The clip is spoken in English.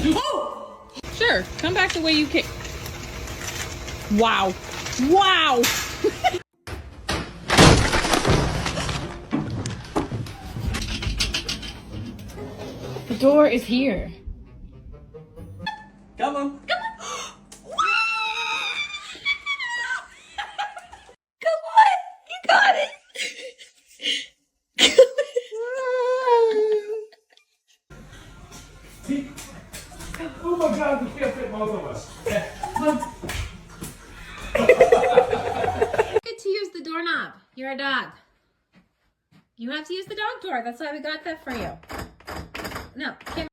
Oh! Sure, come back the way you came. Wow. Wow! The door is here. Come on. Come on! Come on! You got it! Oh my God, we can't fit both of us. Get to use the doorknob. You're a dog. You have to use the dog door. That's why we got that for you. No, can't.